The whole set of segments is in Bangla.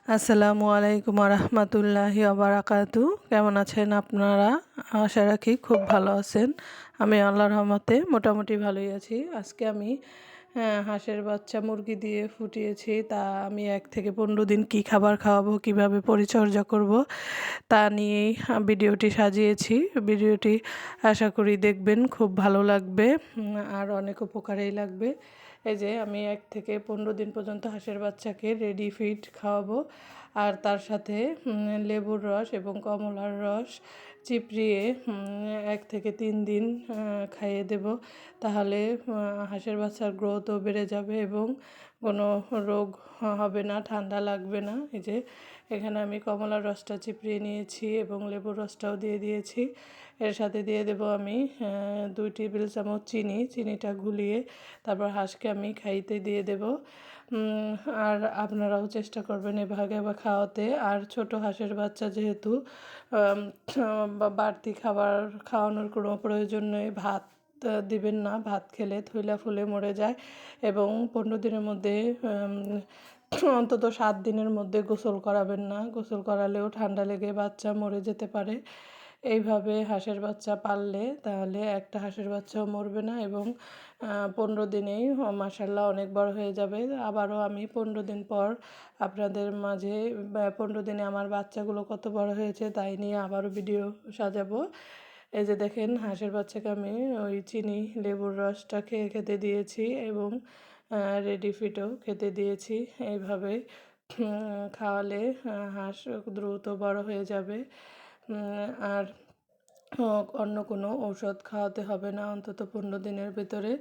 আসসালামু আলাইকুম রহমতুল্লাহি ওবারাকাতু। কেমন আছেন আপনারা? আশা রাখি খুব ভালো আছেন। আমি আল্লাহর রহমতে মোটামুটি ভালোই আছি। আজকে আমি হাঁসের বাচ্চা মুরগি দিয়ে ফুটিয়েছি। তা আমি 1 থেকে 15 দিন কি খাবার খাওয়াবো, কিভাবে পরিচর্যা করব তা নিয়েই ভিডিওটি সাজিয়েছি। ভিডিওটি আশা করি দেখবেন, খুব ভালো লাগবে আর অনেক উপকারেই লাগবে। এই যে আমি 1 থেকে 15 দিন পর্যন্ত হাঁসের বাচ্চাকে রেডি ফিড খাওয়াবো, আর তার সাথে লেবুর রস এবং কমলার রস চিপড়িয়ে 1 থেকে 3 দিন খাইয়ে দেব। তাহলে হাঁসের বাচ্চার গ্রোথও বেড়ে যাবে এবং কোনো রোগ হবে না, ঠান্ডা লাগবে না। এই যে এখানে আমি কমলার রসটা চিপড়িয়ে নিয়েছি এবং লেবুর রসটাও দিয়ে দিয়েছি। এর সাথে দিয়ে দেব আমি 2 টেবিল চামচ চিনিটা ঘুলিয়ে তারপর হাঁসকে আমি খাইতে দিয়ে দেব। আর আপনারাও চেষ্টা করবেন এভাবে খাওয়াতে। আর ছোট হাঁসের বাচ্চা যেহেতু বাড়তি খাবার খাওয়ানোর কোনো প্রয়োজন নেই। ভাত দিবেন না, ভাত খেলে থইলা ফুলে মরে যায় এবং 15 দিনের মধ্যে অন্তত 7 দিনের মধ্যে গোসল করাবেন না। গোসল করালেও ঠান্ডা লেগে বাচ্চা মরে যেতে পারে। এইভাবে হাঁসের বাচ্চা পাললে তাহলে একটা হাঁসের বাচ্চাও মরবে না এবং 15 দিনেই মাশাআল্লাহ অনেক বড় হয়ে যাবে। আবারও আমি 15 দিন পর আপনাদের মাঝে 15 দিনে আমার বাচ্চাগুলো কত বড় হয়েছে তাই নিয়ে আবারও ভিডিও সাজাবো। এই যে দেখেন হাঁসের বাচ্চাকে আমি ওই চিনি লেবুর রসটা খেতে দিয়েছি এবং রেডি ফিডও খেতে দিয়েছি। এইভাবে খাওয়ালে হাঁস দ্রুত বড় হয়ে যাবে। আর অন্য কোনো ঔষধ খাওয়াতে হবে না অন্তত 15 দিনের ভিতরে।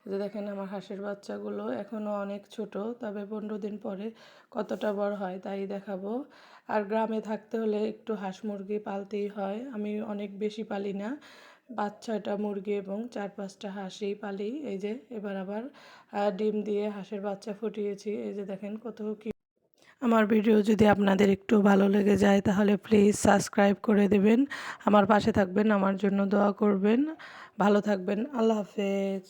যে দেখেন আমার হাঁসের বাচ্চাগুলো এখনও অনেক ছোট, তবে 15 দিন পরে কতটা বড় হয় তাই দেখাবো। আর গ্রামে থাকতে হলে একটু হাঁস মুরগি পালতেই হয়। আমি অনেক বেশি পালি না, 5-6টা মুরগি এবং 4-5টা হাঁসই পালি। এই যে এবার আবার ডিম দিয়ে হাঁসের বাচ্চা ফুটিয়েছি। এই যে দেখেন কত কি। আমার ভিডিও যদি আপনাদের একটু ভালো লেগে যায় তাহলে প্লিজ সাবস্ক্রাইব করে দেবেন, আমার পাশে থাকবেন, আমার জন্য দোয়া করবেন। ভালো থাকবেন। আল্লাহ হাফেজ।